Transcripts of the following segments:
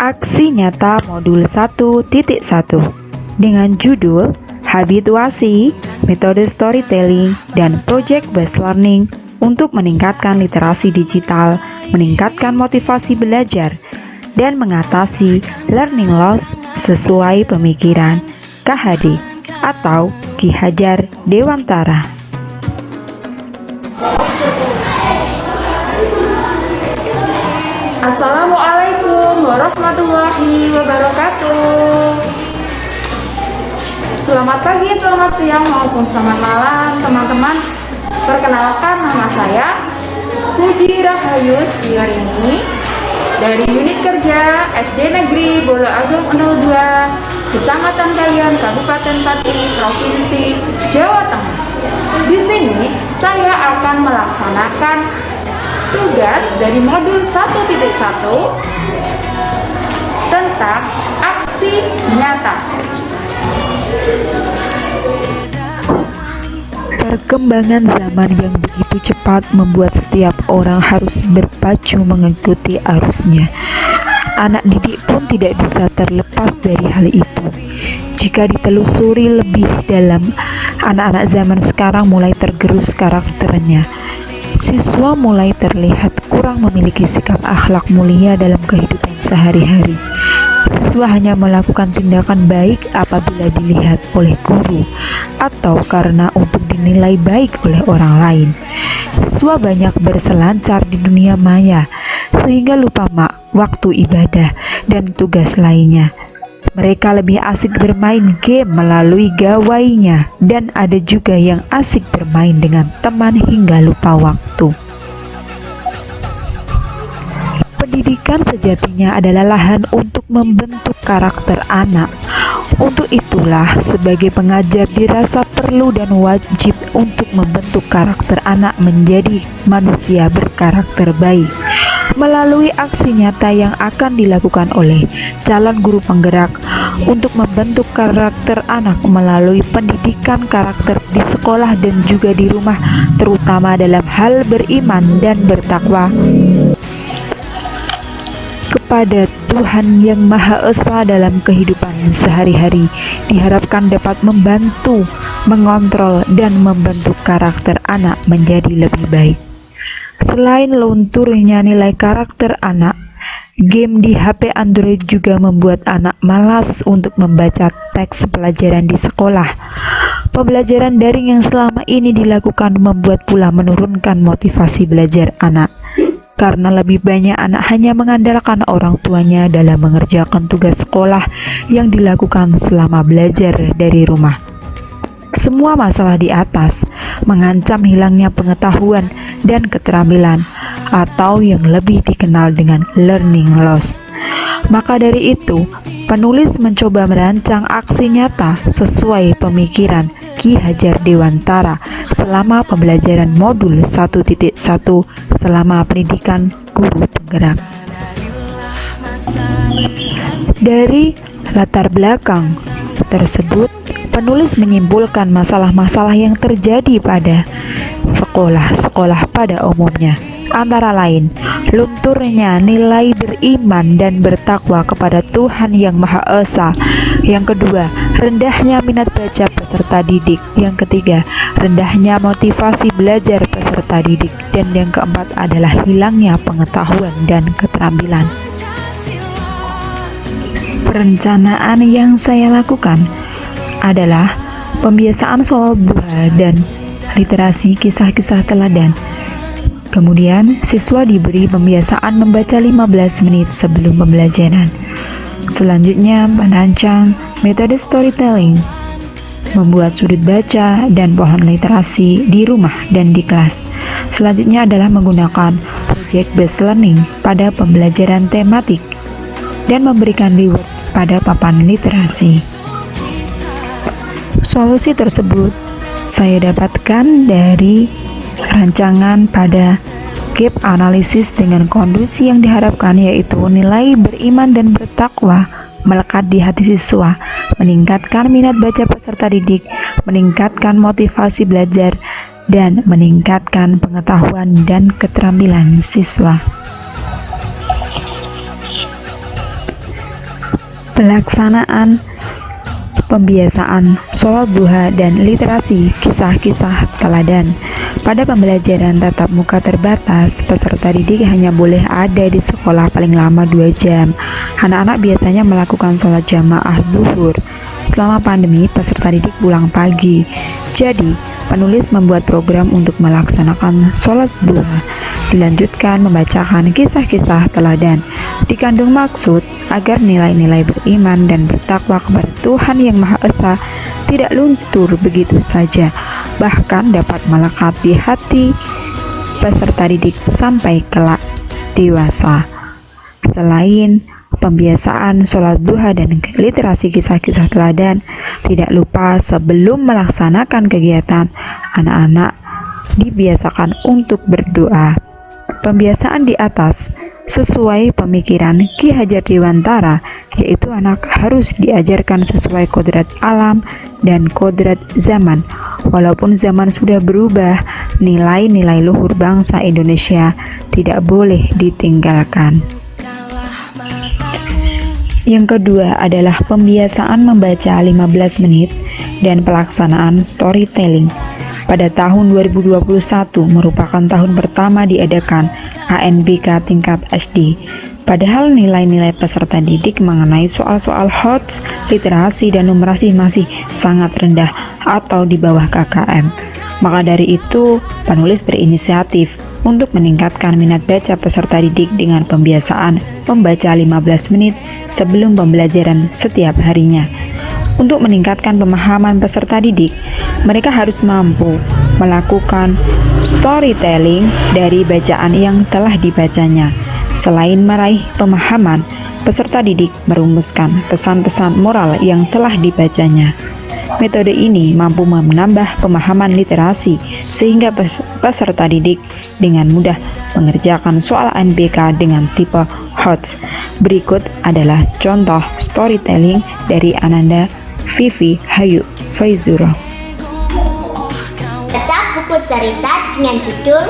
Aksi nyata modul 1.1 dengan judul Habituasi, Metode Storytelling, dan Project Based Learning untuk meningkatkan literasi digital, meningkatkan motivasi belajar, dan mengatasi learning loss sesuai pemikiran KHD atau Ki Hajar Dewantara. Assalamualaikum warahmatullahi wabarakatuh. Selamat pagi, selamat siang, maupun selamat malam teman-teman. Perkenalkan, nama saya Puji Rahayu Setiarini dari unit kerja SD Negeri Bolo Agung 02, Kecamatan Kayan, Kabupaten Pati, Provinsi Jawa Tengah. Di sini saya akan melaksanakan tugas dari modul 1.1 tentang aksi nyata. Perkembangan zaman yang begitu cepat membuat setiap orang harus berpacu mengikuti arusnya. Anak didik pun tidak bisa terlepas dari hal itu. Jika ditelusuri lebih dalam, anak-anak zaman sekarang mulai tergerus karakternya. Siswa mulai terlihat kurang memiliki sikap akhlak mulia dalam kehidupan sehari-hari. Siswa hanya melakukan tindakan baik apabila dilihat oleh guru atau karena untuk dinilai baik oleh orang lain. Siswa banyak berselancar di dunia maya sehingga lupa waktu ibadah dan tugas lainnya. Mereka lebih asik bermain game melalui gawainya, dan ada juga yang asik bermain dengan teman hingga lupa waktu. Pendidikan sejatinya adalah lahan untuk membentuk karakter anak. Untuk itulah, sebagai pengajar dirasa perlu dan wajib untuk membentuk karakter anak menjadi manusia berkarakter baik melalui aksi nyata yang akan dilakukan oleh calon guru penggerak untuk membentuk karakter anak melalui pendidikan karakter di sekolah dan juga di rumah, terutama dalam hal beriman dan bertakwa kepada Tuhan Yang Maha Esa dalam kehidupan sehari-hari, diharapkan dapat membantu, mengontrol, dan membentuk karakter anak menjadi lebih baik. Selain lunturnya nilai karakter anak, game di HP Android juga membuat anak malas untuk membaca teks pelajaran di sekolah. Pembelajaran daring yang selama ini dilakukan membuat pula menurunkan motivasi belajar anak, karena lebih banyak anak hanya mengandalkan orang tuanya dalam mengerjakan tugas sekolah yang dilakukan selama belajar dari rumah. Semua masalah di atas mengancam hilangnya pengetahuan dan keterampilan, atau yang lebih dikenal dengan learning loss. Maka dari itu, penulis mencoba merancang aksi nyata sesuai pemikiran Ki Hajar Dewantara selama pembelajaran modul 1.1 selama pendidikan guru penggerak. Dari latar belakang tersebut, penulis menyimpulkan masalah-masalah yang terjadi pada sekolah-sekolah pada umumnya, antara lain lunturnya nilai beriman dan bertakwa kepada Tuhan Yang Maha Esa. Yang kedua, rendahnya minat baca peserta didik. Yang ketiga, rendahnya motivasi belajar peserta didik. Dan yang keempat adalah hilangnya pengetahuan dan keterampilan. Perencanaan yang saya lakukan adalah pembiasaan sholat duha dan literasi kisah-kisah teladan. Kemudian, siswa diberi pembiasaan membaca 15 menit sebelum pembelajaran. Selanjutnya, merancang metode storytelling, membuat sudut baca dan pohon literasi di rumah dan di kelas. Selanjutnya adalah menggunakan project based learning pada pembelajaran tematik dan memberikan reward pada papan literasi. Solusi tersebut saya dapatkan dari rancangan pada gap analisis dengan kondisi yang diharapkan, yaitu nilai beriman dan bertakwa melekat di hati siswa, meningkatkan minat baca peserta didik, meningkatkan motivasi belajar, dan meningkatkan pengetahuan dan keterampilan siswa. pelaksanaan pembiasaan sholat duha dan literasi kisah-kisah teladan. Pada pembelajaran tatap muka terbatas, peserta didik hanya boleh ada di sekolah paling lama 2 jam. Anak-anak biasanya melakukan sholat jamaah zuhur. Selama pandemi, peserta didik pulang pagi. Jadi, penulis membuat program untuk melaksanakan sholat duha. Dilanjutkan membacakan kisah-kisah teladan. Dikandung maksud agar nilai-nilai beriman dan bertakwa kepada Tuhan Yang Maha Esa tidak luntur begitu saja, bahkan dapat melekat di hati peserta didik sampai kelak dewasa. Selain pembiasaan sholat duha dan literasi kisah-kisah teladan, tidak lupa sebelum melaksanakan kegiatan, anak-anak dibiasakan untuk berdoa. Pembiasaan di atas sesuai pemikiran Ki Hajar Dewantara, yaitu anak harus diajarkan sesuai kodrat alam dan kodrat zaman. Walaupun zaman sudah berubah, nilai-nilai luhur bangsa Indonesia tidak boleh ditinggalkan. Yang kedua adalah pembiasaan membaca 15 menit dan pelaksanaan storytelling. Pada tahun 2021 merupakan tahun pertama diadakan ANBK tingkat SD. Padahal nilai-nilai peserta didik mengenai soal-soal HOTS, literasi, dan numerasi masih sangat rendah atau di bawah KKM. Maka dari itu, penulis berinisiatif untuk meningkatkan minat baca peserta didik dengan pembiasaan membaca 15 menit sebelum pembelajaran setiap harinya. Untuk meningkatkan pemahaman peserta didik, mereka harus mampu melakukan storytelling dari bacaan yang telah dibacanya. Selain meraih pemahaman, peserta didik merumuskan pesan-pesan moral yang telah dibacanya. Metode ini mampu menambah pemahaman literasi sehingga peserta didik dengan mudah mengerjakan soal ANBK dengan tipe HOTS. Berikut adalah contoh storytelling dari Ananda Vivi Hayu Faizuro. Baca buku cerita dengan judul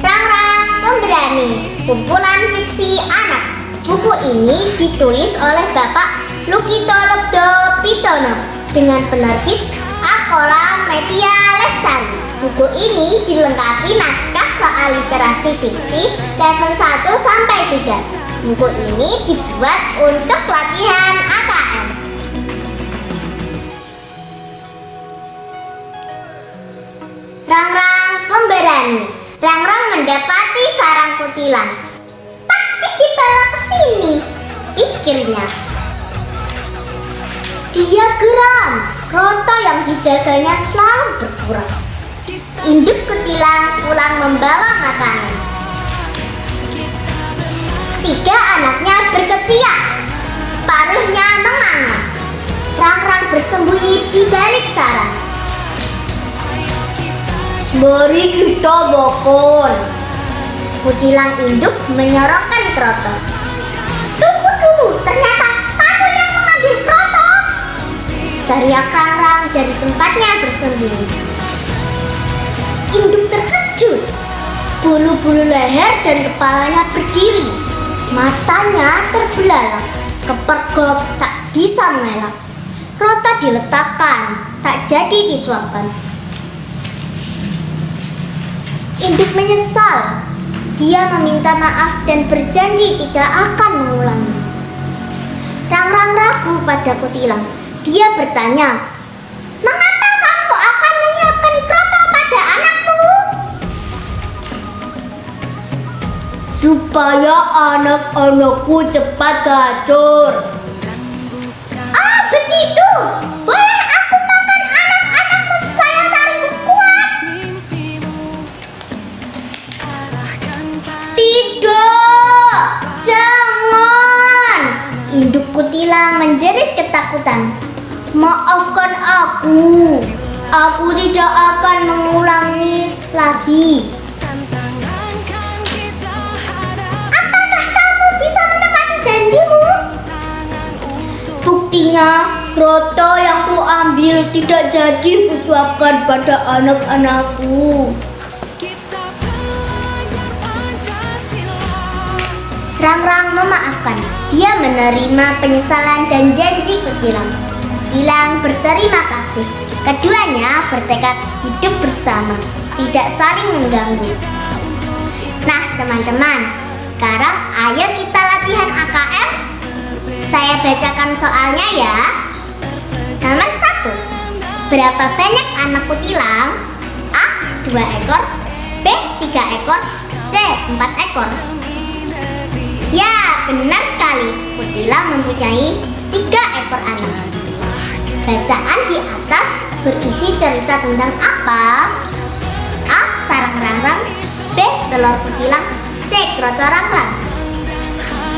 Rang-Rang Pemberani, kumpulan fiksi anak. Buku ini ditulis oleh Bapak Lukito Lebdo Pitono dengan penerbit Akola Media Lestari. Buku ini dilengkapi naskah soal literasi fiksi level 1 sampai 3. Buku ini dibuat untuk latihan AKM. Rang-rang pemberani. Rang-rang mendapati sarang kutilang. Pasti dibawa ke sini, pikirnya. Dia geram, roto yang dijaganya selalu berkurang. Induk kutilang pulang membawa makanan. 3 anaknya berkesiap, paruhnya menganga. Rang-rang bersembunyi di balik sarang. Mari kita makan. Kutilang induk menyorongkan kroto. Tunggu dulu, ternyata kamu yang mengambil kroto. Teriak Rang-rang dari tempatnya bersembunyi. Induk terkejut. Bulu-bulu leher dan kepalanya berdiri. Matanya terbelalak, kepergok tak bisa mengelak. Kroto diletakkan, tak jadi disuapkan. Induk menyesal. Dia meminta maaf dan berjanji tidak akan mengulangi. Rang-rang ragu pada kutilang. Dia bertanya, "Mengapa kamu akan menyiapkan kroto pada anakku?" "Supaya anak-anakku cepat gacor." "Oh begitu, boleh aku makan anak-anakmu supaya taringku kuat?" "Tidak, jangan." Induk kutilang menjerit ketakutan. "Maafkan aku tidak akan mengulangi lagi." "Apakah kamu bisa menepati janjimu?" "Buktinya, kroto yang kuambil tidak jadi kusuapkan pada anak-anakku." Rangrang memaafkan. Dia menerima penyesalan dan janji kutilang. Kutilang berterima kasih. Keduanya bertekad hidup bersama, tidak saling mengganggu. Nah teman-teman, sekarang ayo kita latihan AKM. Saya bacakan soalnya ya. Nomor 1. Berapa banyak anak kutilang? A. 2 ekor, B. 3 ekor, C. 4 ekor. Ya, benar sekali. Kutilang mempunyai 3 ekor anak. Bacaan di atas berisi cerita tentang apa? A. Sarang rangrang, B. Telur kutilang, C. Kroto rangrang.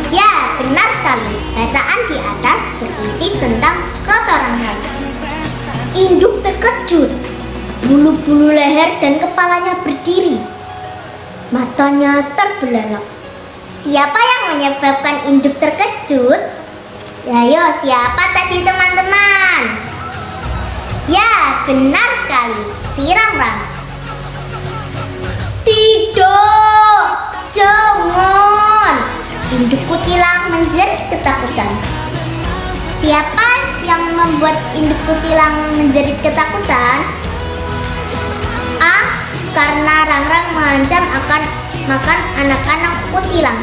Ya, benar sekali. Bacaan di atas berisi tentang kroto rangrang. Induk terkejut. Bulu-bulu leher dan kepalanya berdiri. Matanya terbelalak. Siapa yang menyebabkan induk terkejut? Ayo, siapa tadi teman-teman? Ya, benar sekali. Si rangrang. Tidak, jangan. Induk kutilang menjerit ketakutan. Siapa yang membuat induk kutilang menjerit ketakutan? A. Karena rangrang mengancam akan makan anak-anak kutilang.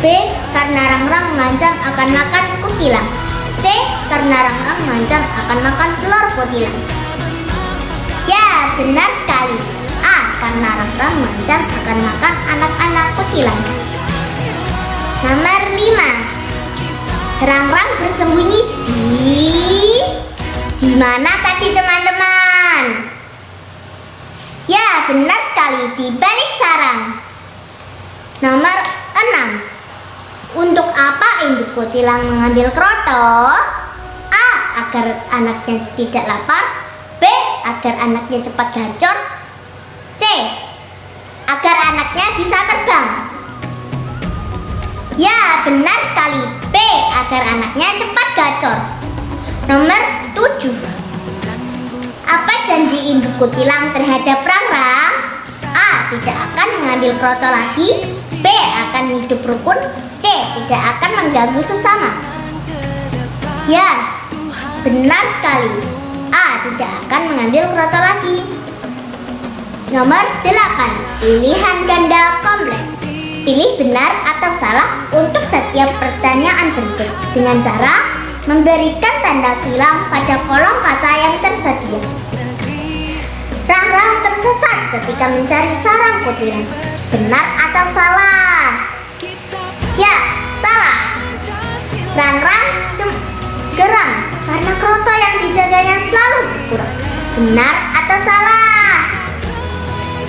B. Karena rangrang mengancam akan makan kutilang. C. Karena rangrang mengancam akan makan telur kutilang. Ya, benar sekali. A. Karena rangrang mengancam akan makan anak-anak kutilang. Nomor 5. Rangrang bersembunyi di mana tadi teman-teman? Ya, benar sekali, di balik sarang. Nomor 6. Untuk apa induk kutilang mengambil kroto? A. Agar anaknya tidak lapar. B. Agar anaknya cepat gacor. C. Agar anaknya bisa terbang. Ya, benar sekali. B. Agar anaknya cepat gacor. Nomor 7. Apa janji induk kutilang terhadap rangrang? A. Tidak akan mengambil kroto lagi. B. Akan hidup rukun. C. Tidak akan mengganggu sesama. Ya, benar sekali. A. Tidak akan mengambil kroto lagi. Nomor 8. Pilihan ganda kompleks. Pilih benar atau salah untuk setiap pertanyaan berikut dengan cara memberikan tanda silang pada kolom kata yang tersedia. Rangrang tersesat ketika mencari sarang kutilang. Benar atau salah? Ya, salah. Rangrang geram karena kroto yang dijaganya selalu berkurang. Benar atau salah?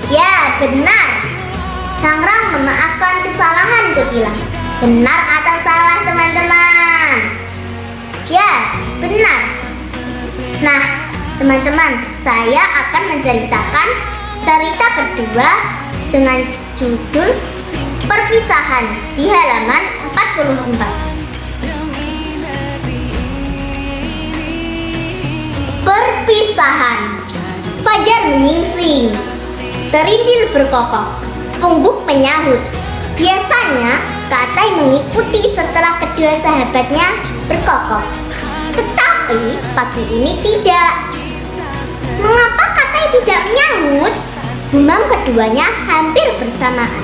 Ya, benar. Rangrang memaafkan kesalahan kutilang. Benar atau salah teman-teman? Ya, benar. Nah, teman-teman, saya akan menceritakan cerita kedua dengan judul Perpisahan di halaman 44. Perpisahan. Fajar menyingsing, terindil berkokok, pungguk menyahut. Biasanya Katai mengikuti setelah kedua sahabatnya berkokok. Tetapi pagi ini tidak. Mengapa Katai tidak menyahut? Gumam keduanya hampir bersamaan.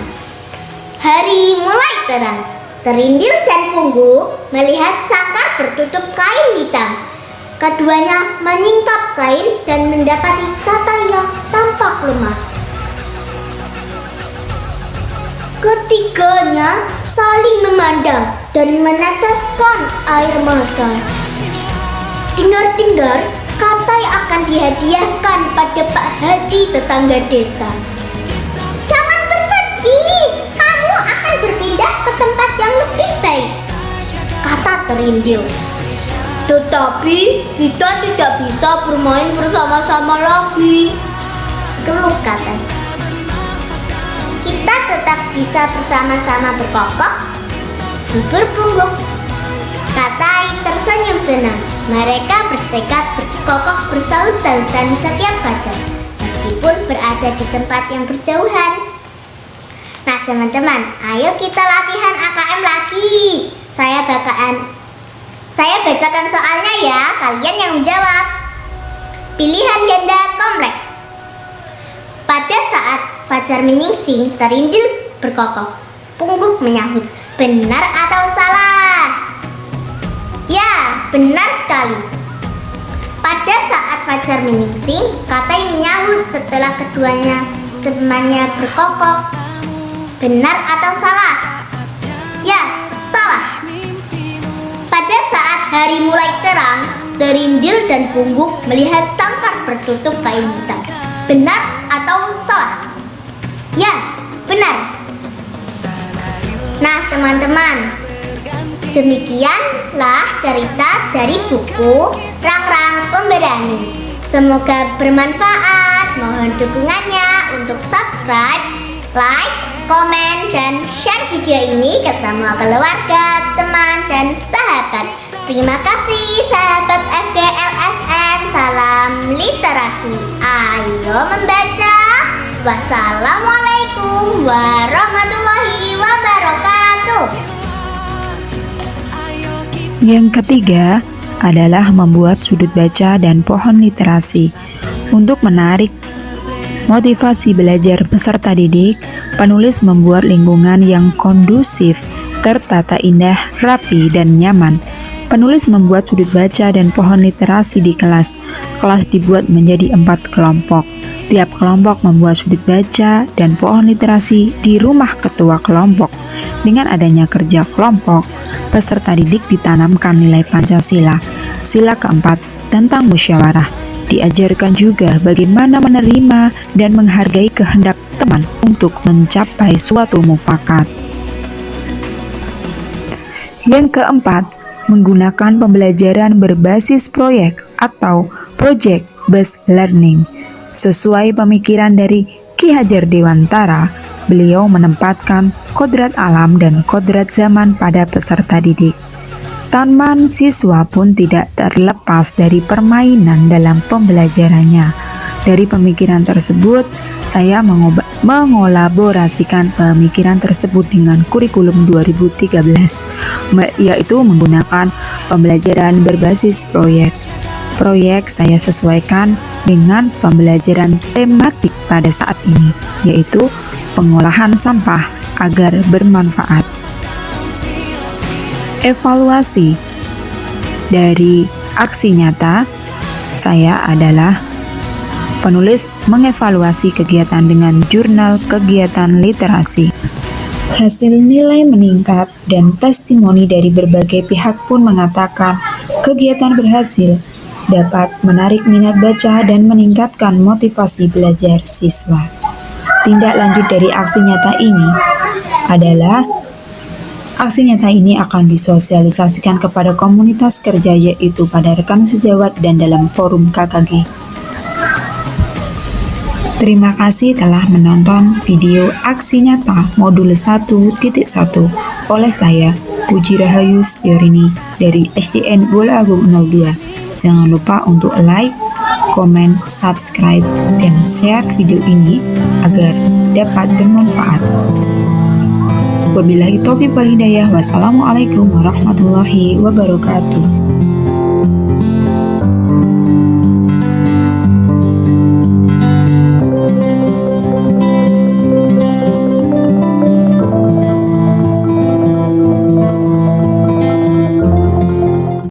Hari mulai terang. Terindil dan pungguk melihat sangkar bertutup kain hitam. Keduanya menyingkap kain dan mendapati Katai yang tampak lemas. Ketiganya saling memandang dan meneteskan air mata. Dengar-dengar, Katai akan dihadiahkan pada Pak Haji tetangga desa. Jangan bersedih, kamu akan berpindah ke tempat yang lebih baik, kata terindil. Tetapi kita tidak bisa bermain bersama-sama lagi, keluh Katai. Kita tetap bisa bersama-sama berkokok, bubur pungguk. Katai tersenyum senang. Mereka bertekad berkokok bersaut-sautan setiap fajar, meskipun berada di tempat yang berjauhan. Nah teman-teman, ayo kita latihan AKM lagi. Saya bacakan soalnya ya, kalian yang menjawab. Pilihan ganda kompleks. Pada saat fajar menyingsing, terindil berkokok, pungguk menyahut. Benar atau salah? Ya, benar sekali. Pada saat fajar menyingsing, Katai menyahut setelah keduanya temannya berkokok. Benar atau salah? Ya, salah. Pada saat hari mulai terang, Terindil dan Pungguk melihat sangkar bertutup kain hitam. Benar atau salah? Ya, benar. Nah, teman-teman, demikianlah cerita dari buku Rang-Rang Pemberani. Semoga bermanfaat. Mohon dukungannya untuk subscribe, like, komen, dan share video ini ke semua keluarga, teman, dan sahabat. Terima kasih sahabat FGLSN. Salam literasi. Ayo membaca. Wassalamualaikum warahmatullahi wabarakatuh. Yang ketiga adalah membuat sudut baca dan pohon literasi. Untuk menarik motivasi belajar peserta didik, penulis membuat lingkungan yang kondusif, tertata indah, rapi, dan nyaman. Penulis membuat sudut baca dan pohon literasi di kelas. Kelas dibuat menjadi 4 kelompok. Tiap kelompok membuat sudut baca dan pohon literasi di rumah ketua kelompok. Dengan adanya kerja kelompok, peserta didik ditanamkan nilai Pancasila. Sila keempat tentang musyawarah. Diajarkan juga bagaimana menerima dan menghargai kehendak teman untuk mencapai suatu mufakat. Yang keempat, menggunakan pembelajaran berbasis proyek atau project based learning. Sesuai pemikiran dari Ki Hajar Dewantara, beliau menempatkan kodrat alam dan kodrat zaman pada peserta didik. Tanman siswa pun tidak terlepas dari permainan dalam pembelajarannya. Dari pemikiran tersebut, saya mengolaborasikan pemikiran tersebut dengan kurikulum 2013, yaitu menggunakan pembelajaran berbasis proyek. Proyek saya sesuaikan dengan pembelajaran tematik pada saat ini, yaitu pengolahan sampah agar bermanfaat. Evaluasi dari aksi nyata, saya adalah penulis mengevaluasi kegiatan dengan jurnal kegiatan literasi. Hasil nilai meningkat dan testimoni dari berbagai pihak pun mengatakan kegiatan berhasil, dapat menarik minat baca dan meningkatkan motivasi belajar siswa. Tindak lanjut dari aksi nyata ini adalah aksi nyata ini akan disosialisasikan kepada komunitas kerja, yaitu pada rekan sejawat dan dalam forum KKG. Terima kasih telah menonton video aksi nyata modul 1.1 oleh saya, Puji Rahayu Setiorini dari SDN Bola Agung 02. Jangan lupa untuk like, komen, subscribe, dan share video ini agar dapat bermanfaat. Wabillahi taufiq wal hidayah. Wassalamualaikum warahmatullahi wabarakatuh.